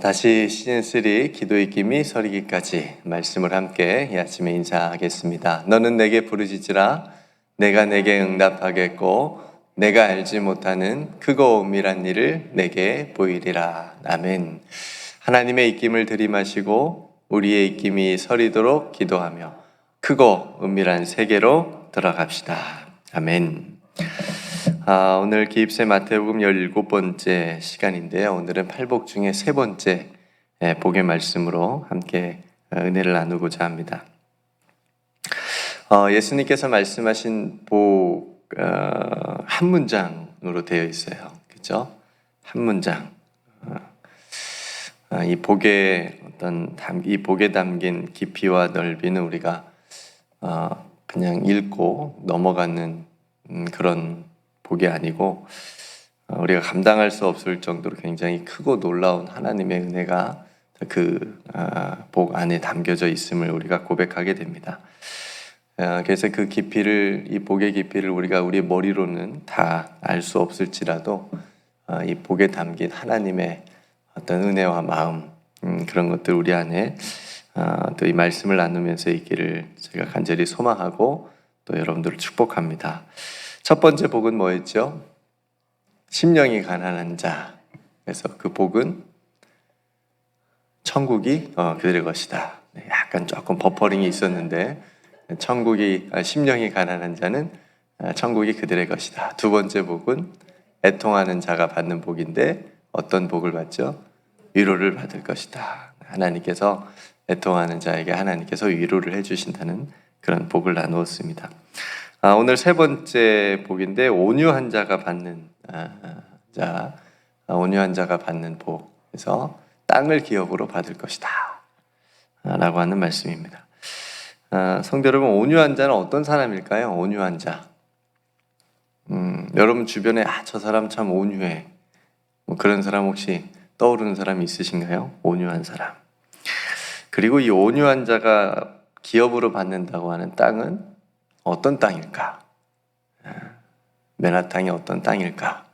다시 시즌3 기도의 기미 서리기까지 말씀을 함께 이 아침에 인사하겠습니다. 너는 내게 부르짖으라 내가 내게 응답하겠고 내가 알지 못하는 크고 은밀한 일을 내게 보이리라. 아멘. 하나님의 입김을 들이마시고 우리의 입김이 서리도록 기도하며 크고 은밀한 세계로 들어갑시다. 아멘. 오늘 기입세 마태복음 17번째 시간인데요. 오늘은 팔복 중에 세 번째 복의 말씀으로 함께 은혜를 나누고자 합니다. 예수님께서 말씀하신 복 한 문장으로 되어 있어요. 그렇죠? 한 문장. 이 복에 담긴 깊이와 넓이는 우리가 그냥 읽고 넘어가는 그런 복이 아니고 우리가 감당할 수 없을 정도로 굉장히 크고 놀라운 하나님의 은혜가 그 복 안에 담겨져 있음을 우리가 고백하게 됩니다. 그래서 그 깊이를, 이 복의 깊이를 우리가 우리 머리로는 다 알 수 없을지라도 이 복에 담긴 하나님의 어떤 은혜와 마음, 그런 것들 우리 안에 또 이 말씀을 나누면서 있기를 제가 간절히 소망하고 또 여러분들을 축복합니다. 첫 번째 복은 뭐였죠? 심령이 가난한 자. 그래서 그 복은 천국이 그들의 것이다. 약간 조금 버퍼링이 있었는데 심령이 가난한 자는 천국이 그들의 것이다. 두 번째 복은 애통하는 자가 받는 복인데 어떤 복을 받죠? 위로를 받을 것이다. 하나님께서 애통하는 자에게 하나님께서 위로를 해주신다는 그런 복을 나누었습니다. 오늘 세 번째 복인데 온유한 자가 받는 온유한 자가 받는 복. 그래서 땅을 기업으로 받을 것이다 라고 하는 말씀입니다. 성도 여러분, 온유한 자는 어떤 사람일까요? 온유한 자. 여러분 주변에 저 사람 참 온유해, 뭐 그런 사람 혹시 떠오르는 사람이 있으신가요? 온유한 사람. 그리고 이 온유한 자가 기업으로 받는다고 하는 땅은 어떤 땅일까? 맨하탄이 어떤 땅일까?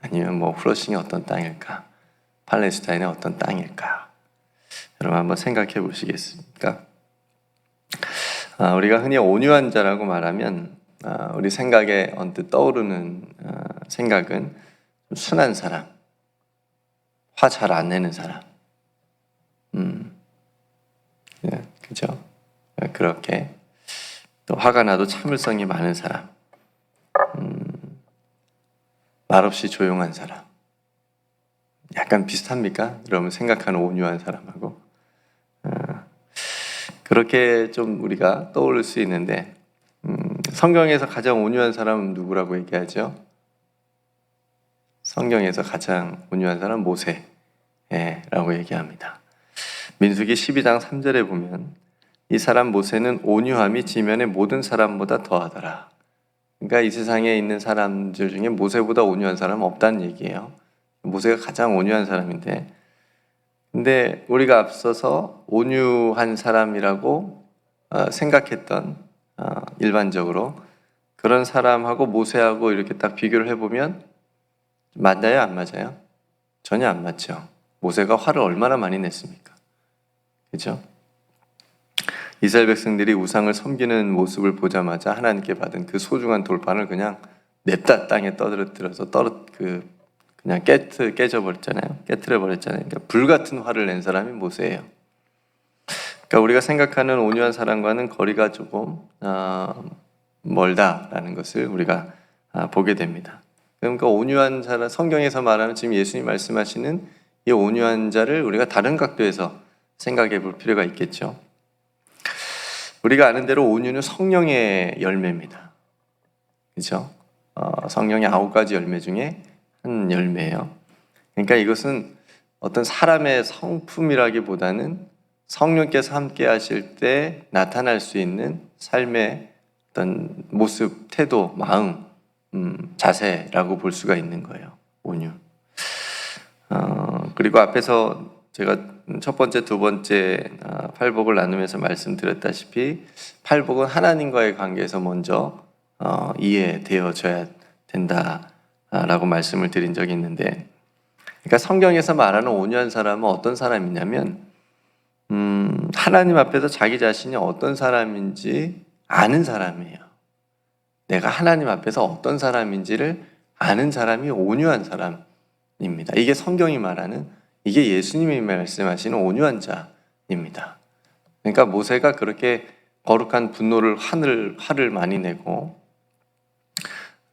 아니면 뭐 플러싱이 어떤 땅일까? 팔레스타인의 어떤 땅일까? 여러분 한번 생각해 보시겠습니까? 우리가 흔히 온유한 자라고 말하면 우리 생각에 언뜻 떠오르는 생각은 순한 사람, 화 잘 안 내는 사람, 그죠? 그렇게 또 화가 나도 참을성이 많은 사람, 말없이 조용한 사람. 약간 비슷합니까? 여러분 생각하는 온유한 사람하고. 그렇게 좀 우리가 떠올릴 수 있는데 성경에서 가장 온유한 사람은 누구라고 얘기하죠? 성경에서 가장 온유한 사람은 모세라고 얘기합니다. 민수기 12장 3절에 보면 이 사람 모세는 온유함이 지면의 모든 사람보다 더하더라. 그러니까 이 세상에 있는 사람들 중에 모세보다 온유한 사람은 없다는 얘기예요. 모세가 가장 온유한 사람인데, 근데 우리가 앞서서 온유한 사람이라고 생각했던 일반적으로 그런 사람하고 모세하고 이렇게 딱 비교를 해보면 맞나요? 안 맞아요? 전혀 안 맞죠. 모세가 화를 얼마나 많이 냈습니까? 그죠? 이스라엘 백성들이 우상을 섬기는 모습을 보자마자 하나님께 받은 그 소중한 돌판을 그냥 냅다 땅에 떠들어서 그냥 깨져버렸잖아요. 깨트려버렸잖아요. 그러니까 불같은 화를 낸 사람이 모세예요. 그러니까 우리가 생각하는 온유한 사람과는 거리가 조금 멀다라는 것을 우리가 보게 됩니다. 그러니까 온유한 사람, 성경에서 말하는 지금 예수님 말씀하시는 이 온유한 자를 우리가 다른 각도에서 생각해 볼 필요가 있겠죠. 우리가 아는 대로 온유는 성령의 열매입니다. 그렇죠? 성령의 9가지 열매 중에 한 열매예요. 그러니까 이것은 어떤 사람의 성품이라기보다는 성령께서 함께 하실 때 나타날 수 있는 삶의 어떤 모습, 태도, 마음, 자세라고 볼 수가 있는 거예요. 온유. 그리고 앞에서 제가 첫 번째, 두 번째 팔복을 나누면서 말씀드렸다시피 팔복은 하나님과의 관계에서 먼저 이해되어져야 된다라고 말씀을 드린 적이 있는데 그러니까 성경에서 말하는 온유한 사람은 어떤 사람이냐면 하나님 앞에서 자기 자신이 어떤 사람인지 아는 사람이에요. 내가 하나님 앞에서 어떤 사람인지를 아는 사람이 온유한 사람입니다. 이게 성경이 말하는, 이게 예수님이 말씀하시는 온유한 자입니다. 그러니까 모세가 그렇게 거룩한 분노를 화를 많이 내고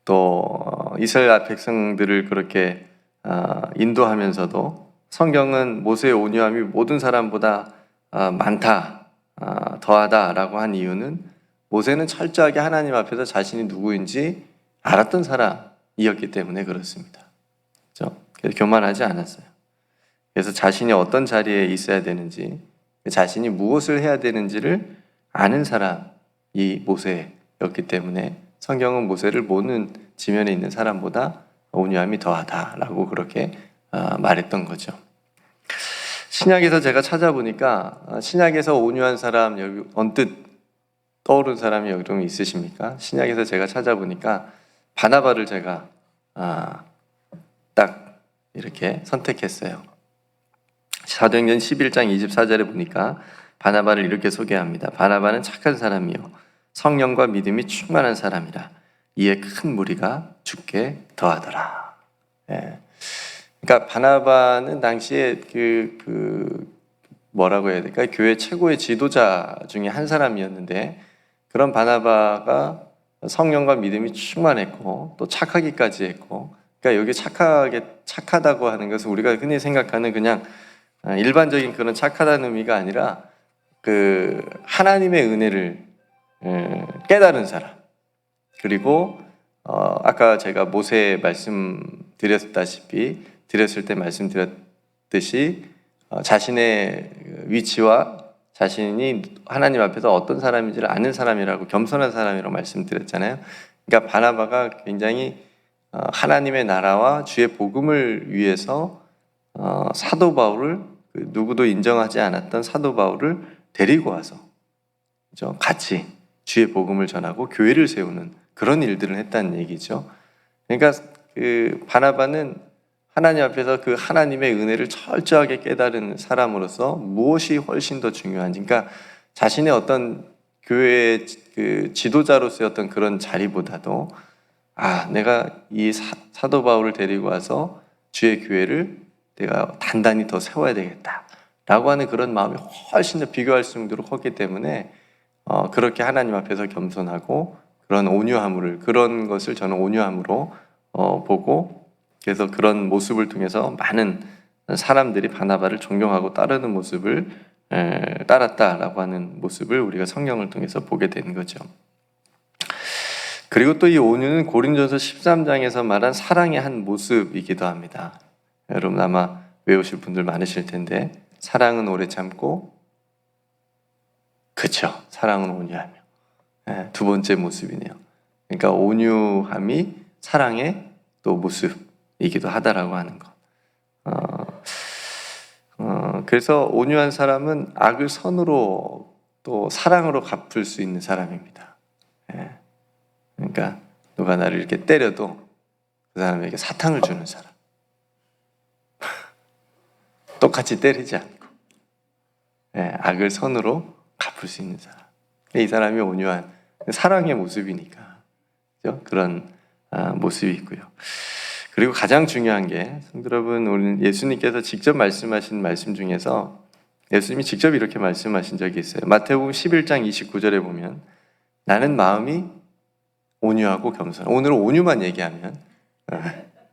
또 이스라엘 백성들을 그렇게 인도하면서도 성경은 모세의 온유함이 모든 사람보다 많다, 더하다라고 한 이유는 모세는 철저하게 하나님 앞에서 자신이 누구인지 알았던 사람이었기 때문에 그렇습니다. 그렇죠? 그래서 교만하지 않았어요. 그래서 자신이 어떤 자리에 있어야 되는지, 자신이 무엇을 해야 되는지를 아는 사람이 모세였기 때문에 성경은 모세를 모든 지면에 있는 사람보다 온유함이 더하다라고 그렇게 말했던 거죠. 신약에서 제가 찾아보니까 신약에서 온유한 사람 여기 언뜻 떠오른 사람이 여기 좀 있으십니까? 신약에서 제가 찾아보니까 바나바를 제가 딱 이렇게 선택했어요. 사도행전 11장 24절에 보니까 바나바를 이렇게 소개합니다. 바나바는 착한 사람이요 성령과 믿음이 충만한 사람이라 이에 큰 무리가 죽게 더하더라. 예. 그러니까 바나바는 당시에 뭐라고 해야 될까? 교회 최고의 지도자 중에 한 사람이었는데 그런 바나바가 성령과 믿음이 충만했고 또 착하기까지 했고, 그러니까 여기 착하다고 하는 것은 우리가 흔히 생각하는 그냥 일반적인 그런 착하다는 의미가 아니라 하나님의 은혜를 깨달은 사람, 그리고 아까 제가 모세 드렸을 때 말씀드렸듯이 자신의 위치와 자신이 하나님 앞에서 어떤 사람인지를 아는 사람이라고, 겸손한 사람이라고 말씀드렸잖아요. 그러니까 바나바가 굉장히 하나님의 나라와 주의 복음을 위해서 사도 바울을, 누구도 인정하지 않았던 사도 바울을 데리고 와서 같이 주의 복음을 전하고 교회를 세우는 그런 일들을 했다는 얘기죠. 그러니까 바나바는 하나님 앞에서 그 하나님의 은혜를 철저하게 깨달은 사람으로서 무엇이 훨씬 더 중요한지, 그러니까 자신의 어떤 교회의 지도자로서의 어떤 그런 자리보다도 내가 이 사도 바울을 데리고 와서 주의 교회를 내가 단단히 더 세워야 되겠다라고 하는 그런 마음이 훨씬 더 비교할 수 없도록 컸기 때문에 그렇게 하나님 앞에서 겸손하고 그런 것을 저는 온유함으로 보고, 그래서 그런 모습을 통해서 많은 사람들이 바나바를 존경하고 따르는 모습을 따랐다라고 하는 모습을 우리가 성경을 통해서 보게 된 거죠. 그리고 또 이 온유는 고린도전서 13장에서 말한 사랑의 한 모습이기도 합니다. 여러분 아마 외우실 분들 많으실 텐데, 사랑은 오래 참고, 그렇죠, 사랑은 온유하며. 두 번째 모습이네요. 그러니까 온유함이 사랑의 또 모습이기도 하다라고 하는 것. 그래서 온유한 사람은 악을 선으로 또 사랑으로 갚을 수 있는 사람입니다. 그러니까 누가 나를 이렇게 때려도 그 사람에게 사탕을 주는 사람. 똑같이 때리지 않고 악을 선으로 갚을 수 있는 사람. 이 사람이 온유한 사랑의 모습이니까, 그렇죠? 그런 모습이 있고요. 그리고 가장 중요한 게, 성도 여러분, 오늘 예수님께서 직접 말씀하신 말씀 중에서 예수님이 직접 이렇게 말씀하신 적이 있어요. 마태복음 11장 29절에 보면 나는 마음이 온유하고 겸손. 오늘 온유만 얘기하면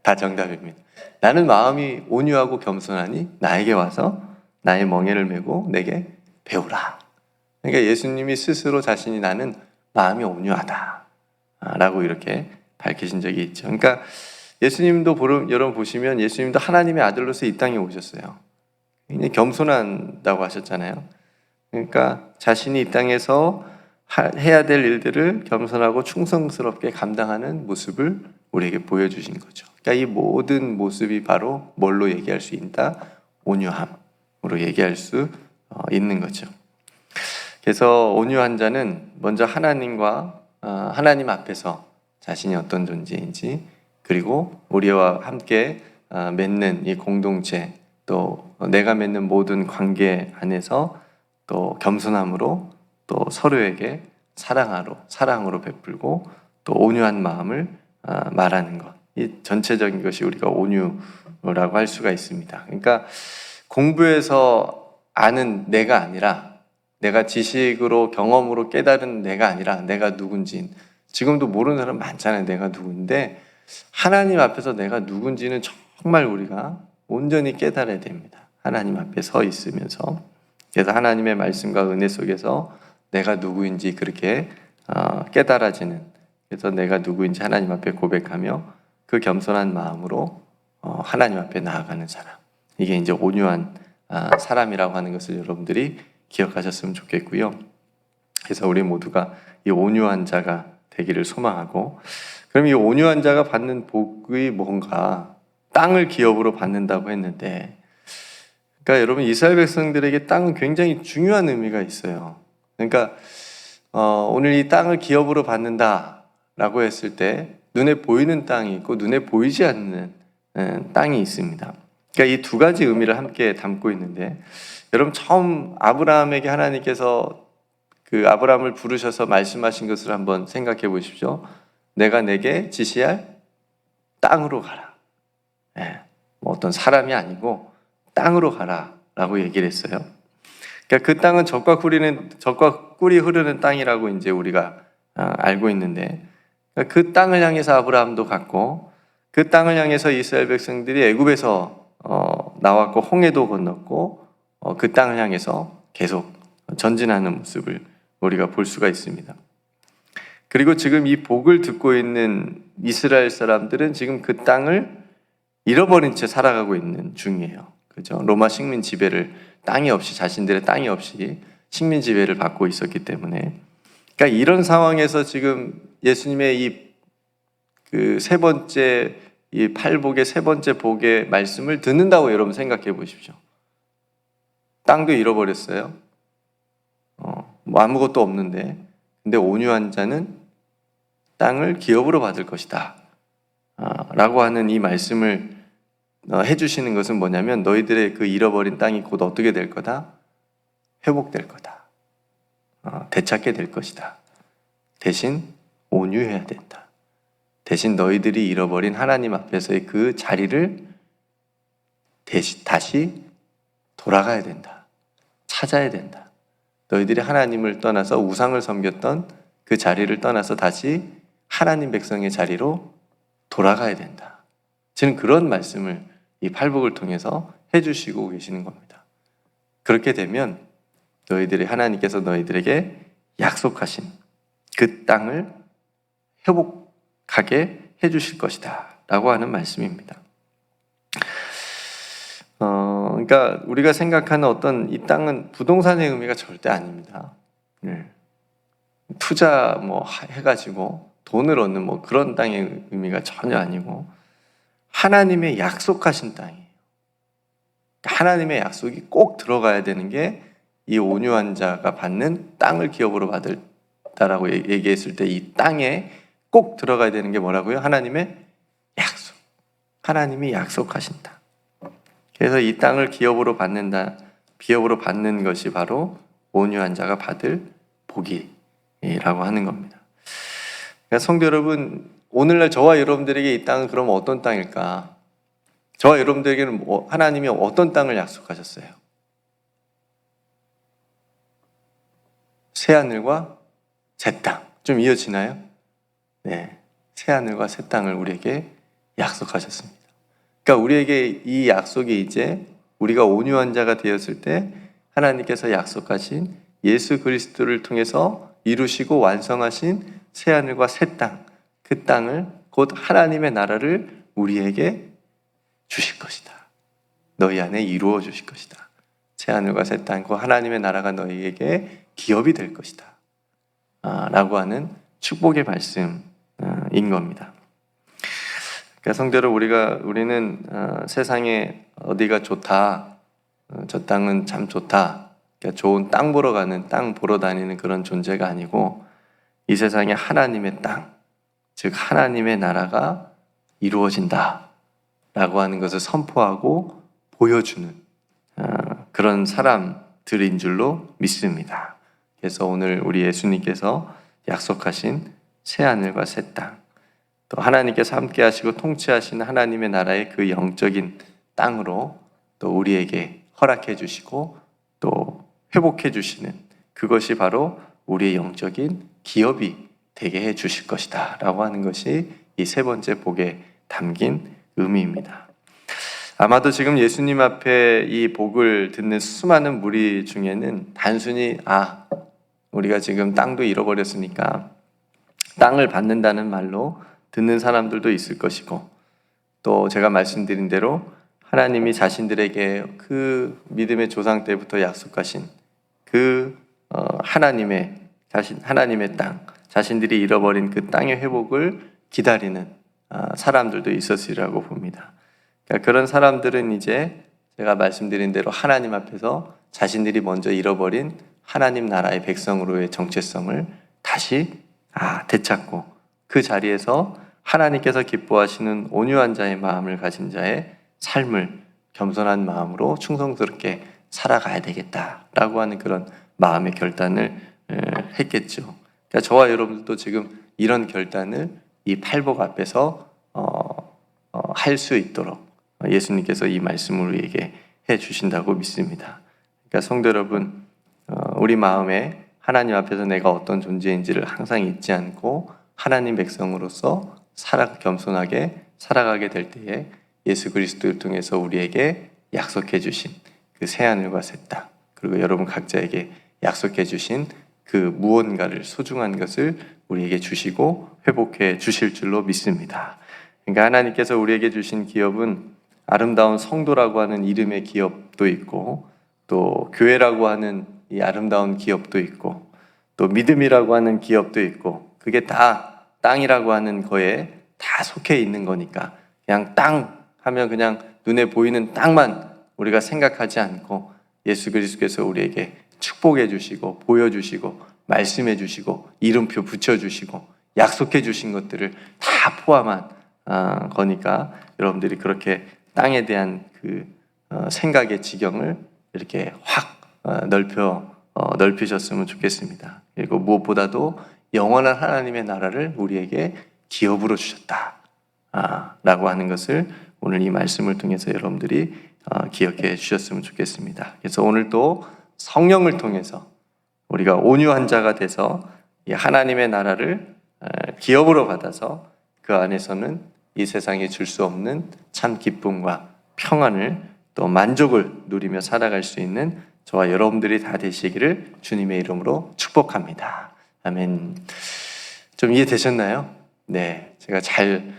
다 정답입니다. 나는 마음이 온유하고 겸손하니 나에게 와서 나의 멍에를 메고 내게 배우라. 그러니까 예수님이 스스로 자신이 나는 마음이 온유하다 라고 이렇게 밝히신 적이 있죠. 그러니까 예수님도 여러분 보시면 예수님도 하나님의 아들로서 이 땅에 오셨어요. 굉장히 겸손한다고 하셨잖아요. 그러니까 자신이 이 땅에서 해야 될 일들을 겸손하고 충성스럽게 감당하는 모습을 우리에게 보여주신 거죠. 그러니까 이 모든 모습이 바로 뭘로 얘기할 수 있다? 온유함으로 얘기할 수 있는 거죠. 그래서 온유한 자는 먼저 하나님 앞에서 자신이 어떤 존재인지, 그리고 우리와 함께 맺는 이 공동체, 또 내가 맺는 모든 관계 안에서 또 겸손함으로 또 서로에게 사랑으로 베풀고 또 온유한 마음을 말하는 것. 이 전체적인 것이 우리가 온유라고 할 수가 있습니다. 그러니까 공부해서 아는 내가 아니라, 내가 지식으로 경험으로 깨달은 내가 아니라 내가 누군지, 지금도 모르는 사람 많잖아요. 내가 누군데 하나님 앞에서 내가 누군지는 정말 우리가 온전히 깨달아야 됩니다. 하나님 앞에 서 있으면서. 그래서 하나님의 말씀과 은혜 속에서 내가 누구인지 그렇게 깨달아지는, 그래서 내가 누구인지 하나님 앞에 고백하며 그 겸손한 마음으로 하나님 앞에 나아가는 사람, 이게 이제 온유한 사람이라고 하는 것을 여러분들이 기억하셨으면 좋겠고요. 그래서 우리 모두가 이 온유한 자가 되기를 소망하고, 그럼 이 온유한 자가 받는 복이 뭔가, 땅을 기업으로 받는다고 했는데, 그러니까 여러분 이스라엘 백성들에게 땅은 굉장히 중요한 의미가 있어요. 그러니까 오늘 이 땅을 기업으로 받는다라고 했을 때 눈에 보이는 땅이 있고 눈에 보이지 않는 땅이 있습니다. 그러니까 이 두 가지 의미를 함께 담고 있는데, 여러분 처음 아브라함에게 하나님께서 그 아브라함을 부르셔서 말씀하신 것을 한번 생각해 보십시오. 내가 내게 지시할 땅으로 가라. 뭐 어떤 사람이 아니고 땅으로 가라라고 얘기를 했어요. 그러니까 그 땅은 젖과 꿀이 흐르는 땅이라고 이제 우리가 알고 있는데, 그러니까 그 땅을 향해서 아브라함도 갔고, 그 땅을 향해서 이스라엘 백성들이 애굽에서 나왔고 홍해도 건넜고 그 땅을 향해서 계속 전진하는 모습을 우리가 볼 수가 있습니다. 그리고 지금 이 복을 듣고 있는 이스라엘 사람들은 지금 그 땅을 잃어버린 채 살아가고 있는 중이에요. 그죠? 로마 식민 지배를 땅이 없이, 자신들의 땅이 없이 식민 지배를 받고 있었기 때문에, 그러니까 이런 상황에서 지금 예수님의 그 세 번째 이 팔복의 세 번째 복의 말씀을 듣는다고 여러분 생각해 보십시오. 땅도 잃어버렸어요. 뭐 아무것도 없는데, 근데 온유한 자는 땅을 기업으로 받을 것이다 라고 하는 이 말씀을 해주시는 것은 뭐냐면, 너희들의 그 잃어버린 땅이 곧 어떻게 될 거다? 회복될 거다. 되찾게 될 것이다. 대신 온유해야 된다. 대신 너희들이 잃어버린 하나님 앞에서의 그 자리를 다시 돌아가야 된다. 찾아야 된다. 너희들이 하나님을 떠나서 우상을 섬겼던 그 자리를 떠나서 다시 하나님 백성의 자리로 돌아가야 된다. 저는 그런 말씀을 이 팔복을 통해서 해주시고 계시는 겁니다. 그렇게 되면 하나님께서 너희들에게 약속하신 그 땅을 회복하게 해주실 것이다 라고 하는 말씀입니다. 그러니까 우리가 생각하는 어떤 이 땅은 부동산의 의미가 절대 아닙니다. 투자 해가지고 돈을 얻는 그런 땅의 의미가 전혀 아니고, 하나님의 약속하신 땅이에요. 하나님의 약속이 꼭 들어가야 되는 게 이 온유한 자가 받는 땅을 기업으로 받을다라고 얘기했을 때, 이 땅에 꼭 들어가야 되는 게 뭐라고요? 하나님의 약속. 하나님이 약속하신다. 그래서 이 땅을 기업으로 받는 것이 바로 온유한 자가 받을 복이라고 하는 겁니다. 그러니까 성도 여러분, 오늘날 저와 여러분들에게 이 땅은 그럼 어떤 땅일까? 저와 여러분들에게는 하나님이 어떤 땅을 약속하셨어요? 새하늘과 새 땅. 좀 이어지나요? 네, 새하늘과 새 땅을 우리에게 약속하셨습니다. 그러니까 우리에게 이 약속이 이제 우리가 온유한 자가 되었을 때 하나님께서 약속하신 예수 그리스도를 통해서 이루시고 완성하신 새하늘과 새 땅, 그 땅을, 곧 하나님의 나라를 우리에게 주실 것이다. 너희 안에 이루어 주실 것이다. 새하늘과 새 땅, 곧 하나님의 나라가 너희에게 기업이 될 것이다 라고 하는 축복의 말씀인 겁니다. 그러니까 성도로 우리는 세상에 어디가 좋다, 저 땅은 참 좋다, 그러니까 좋은 땅 보러 다니는 그런 존재가 아니고, 이 세상에 하나님의 땅, 즉 하나님의 나라가 이루어진다 라고 하는 것을 선포하고 보여주는 그런 사람들인 줄로 믿습니다. 그래서 오늘 우리 예수님께서 약속하신 새하늘과 새 땅, 또 하나님께서 함께 하시고 통치하시는 하나님의 나라의 그 영적인 땅으로 또 우리에게 허락해 주시고 또 회복해 주시는 그것이 바로 우리의 영적인 기업이 되게 해 주실 것이다 라고 하는 것이 이 세 번째 복에 담긴 의미입니다. 아마도 지금 예수님 앞에 이 복을 듣는 수많은 무리 중에는 단순히 우리가 지금 땅도 잃어버렸으니까 땅을 받는다는 말로 듣는 사람들도 있을 것이고, 또 제가 말씀드린 대로 하나님이 자신들에게 그 믿음의 조상 때부터 약속하신 그 하나님의 땅, 자신들이 잃어버린 그 땅의 회복을 기다리는 사람들도 있었으리라고 봅니다. 그러니까 그런 사람들은 이제 제가 말씀드린 대로 하나님 앞에서 자신들이 먼저 잃어버린 하나님 나라의 백성으로의 정체성을 다시 되찾고 그 자리에서 하나님께서 기뻐하시는 온유한 자의 마음을 가진 자의 삶을 겸손한 마음으로 충성스럽게 살아가야 되겠다라고 하는 그런 마음의 결단을 했겠죠. 그러니까 저와 여러분들도 지금 이런 결단을 이 팔복 앞에서 할 수 있도록 예수님께서 이 말씀을 우리에게 해 주신다고 믿습니다. 그러니까 성도 여러분, 우리 마음에 하나님 앞에서 내가 어떤 존재인지를 항상 잊지 않고 하나님 백성으로서 겸손하게 살아가게 될 때에 예수 그리스도를 통해서 우리에게 약속해 주신 그 새하늘과 새 땅, 그리고 여러분 각자에게 약속해 주신 그 무언가를, 소중한 것을 우리에게 주시고 회복해 주실 줄로 믿습니다. 그러니까 하나님께서 우리에게 주신 기업은 아름다운 성도라고 하는 이름의 기업도 있고, 또 교회라고 하는 이 아름다운 기업도 있고, 또 믿음이라고 하는 기업도 있고, 그게 다 땅이라고 하는 거에 다 속해 있는 거니까 그냥 땅 하면 그냥 눈에 보이는 땅만 우리가 생각하지 않고 예수 그리스도께서 우리에게 축복해 주시고 보여주시고 말씀해 주시고 이름표 붙여주시고 약속해 주신 것들을 다 포함한 거니까 여러분들이 그렇게 땅에 대한 그 생각의 지경을 이렇게 확 넓히셨으면 좋겠습니다. 그리고 무엇보다도 영원한 하나님의 나라를 우리에게 기업으로 주셨다 라고 하는 것을 오늘 이 말씀을 통해서 여러분들이 기억해 주셨으면 좋겠습니다. 그래서 오늘 또 성령을 통해서 우리가 온유한 자가 돼서 이 하나님의 나라를 기업으로 받아서 그 안에서는 이 세상에 줄 수 없는 참 기쁨과 평안을 또 만족을 누리며 살아갈 수 있는 저와 여러분들이 다 되시기를 주님의 이름으로 축복합니다. 아멘. 좀 이해되셨나요? 네, 제가 잘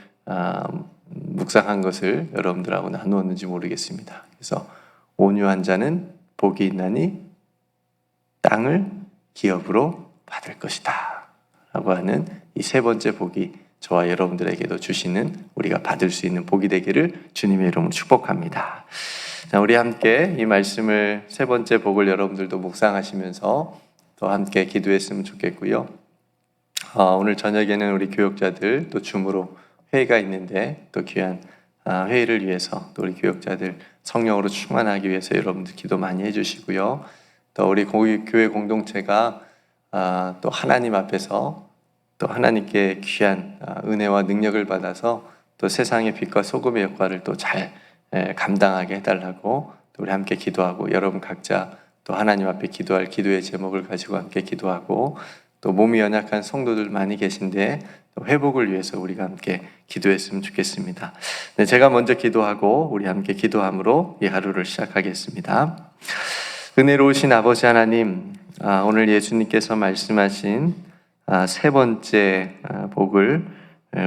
묵상한 것을 여러분들하고 나누었는지 모르겠습니다. 그래서 온유한 자는 복이 있나니 땅을 기업으로 받을 것이다 라고 하는 이 세 번째 복이 저와 여러분들에게도 주시는, 우리가 받을 수 있는 복이 되기를 주님의 이름으로 축복합니다. 자, 우리 함께 이 말씀을, 세 번째 복을 여러분들도 묵상하시면서 또 함께 기도했으면 좋겠고요. 오늘 저녁에는 우리 교역자들 또 줌으로 회의가 있는데 또 귀한 회의를 위해서 또 우리 교역자들 성령으로 충만하기 위해서 여러분들 기도 많이 해주시고요. 또 우리 교회 공동체가 또 하나님 앞에서 또 하나님께 귀한 은혜와 능력을 받아서 또 세상의 빛과 소금의 역할을 또 잘 감당하게 해달라고 또 우리 함께 기도하고, 여러분 각자 또 하나님 앞에 기도할 기도의 제목을 가지고 함께 기도하고, 또 몸이 연약한 성도들 많이 계신데 또 회복을 위해서 우리가 함께 기도했으면 좋겠습니다. 네, 제가 먼저 기도하고 우리 함께 기도함으로 이 하루를 시작하겠습니다. 은혜로우신 아버지 하나님, 오늘 예수님께서 말씀하신 세 번째 복을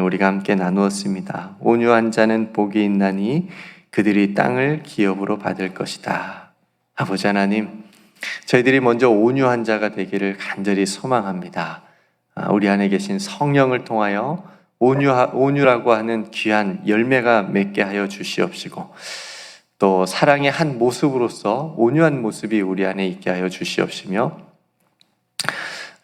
우리가 함께 나누었습니다. 온유한 자는 복이 있나니 그들이 땅을 기업으로 받을 것이다. 아버지 하나님, 저희들이 먼저 온유한 자가 되기를 간절히 소망합니다. 우리 안에 계신 성령을 통하여 온유라고 하는 귀한 열매가 맺게 하여 주시옵시고, 또 사랑의 한 모습으로서 온유한 모습이 우리 안에 있게 하여 주시옵시며,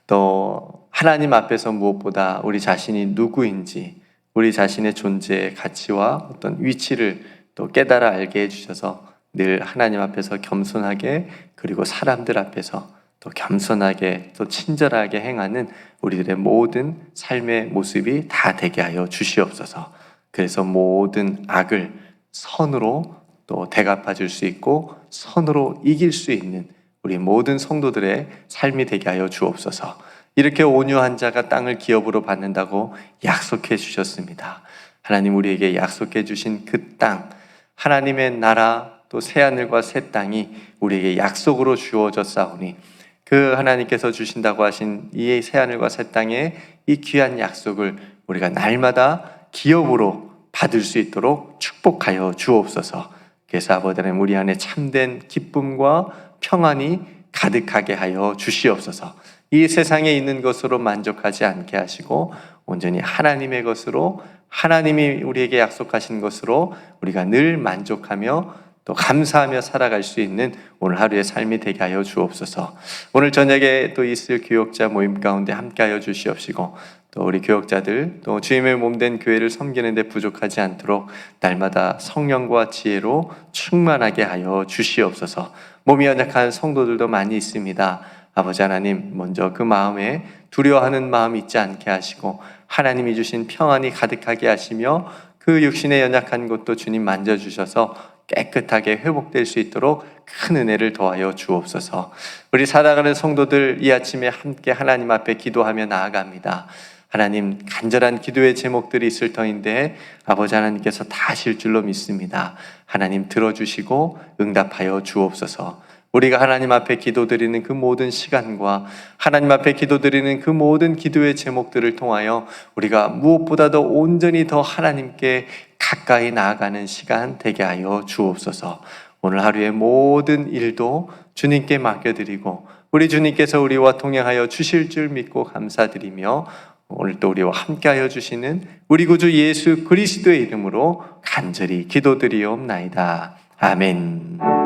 또 하나님 앞에서 무엇보다 우리 자신이 누구인지, 우리 자신의 존재의 가치와 어떤 위치를 또 깨달아 알게 해주셔서 늘 하나님 앞에서 겸손하게, 그리고 사람들 앞에서 또 겸손하게 또 친절하게 행하는 우리들의 모든 삶의 모습이 다 되게 하여 주시옵소서. 그래서 모든 악을 선으로 또 대갚아 줄 수 있고 선으로 이길 수 있는 우리 모든 성도들의 삶이 되게 하여 주옵소서. 이렇게 온유한 자가 땅을 기업으로 받는다고 약속해 주셨습니다. 하나님, 우리에게 약속해 주신 그 땅, 하나님의 나라, 또 새하늘과 새 땅이 우리에게 약속으로 주어졌사오니 그 하나님께서 주신다고 하신 이 새하늘과 새 땅의 이 귀한 약속을 우리가 날마다 기업으로 받을 수 있도록 축복하여 주옵소서. 그래서 아버지 하나님, 우리 안에 참된 기쁨과 평안이 가득하게 하여 주시옵소서. 이 세상에 있는 것으로 만족하지 않게 하시고 온전히 하나님의 것으로, 하나님이 우리에게 약속하신 것으로 우리가 늘 만족하며 또 감사하며 살아갈 수 있는 오늘 하루의 삶이 되게 하여 주옵소서. 오늘 저녁에 또 있을 교역자 모임 가운데 함께하여 주시옵시고, 또 우리 교역자들 또 주님의 몸된 교회를 섬기는 데 부족하지 않도록 날마다 성령과 지혜로 충만하게 하여 주시옵소서. 몸이 연약한 성도들도 많이 있습니다. 아버지 하나님, 먼저 그 마음에 두려워하는 마음이 있지 않게 하시고 하나님이 주신 평안이 가득하게 하시며 그 육신의 연약한 곳도 주님 만져주셔서 깨끗하게 회복될 수 있도록 큰 은혜를 더하여 주옵소서. 우리 살아가는 성도들 이 아침에 함께 하나님 앞에 기도하며 나아갑니다. 하나님, 간절한 기도의 제목들이 있을 터인데 아버지 하나님께서 다 하실 줄로 믿습니다. 하나님, 들어주시고 응답하여 주옵소서. 우리가 하나님 앞에 기도드리는 그 모든 시간과 하나님 앞에 기도드리는 그 모든 기도의 제목들을 통하여 우리가 무엇보다도 온전히 더 하나님께 가까이 나아가는 시간 되게 하여 주옵소서. 오늘 하루의 모든 일도 주님께 맡겨드리고 우리 주님께서 우리와 동행하여 주실 줄 믿고 감사드리며 오늘 또 우리와 함께하여 주시는 우리 구주 예수 그리스도의 이름으로 간절히 기도드리옵나이다. 아멘.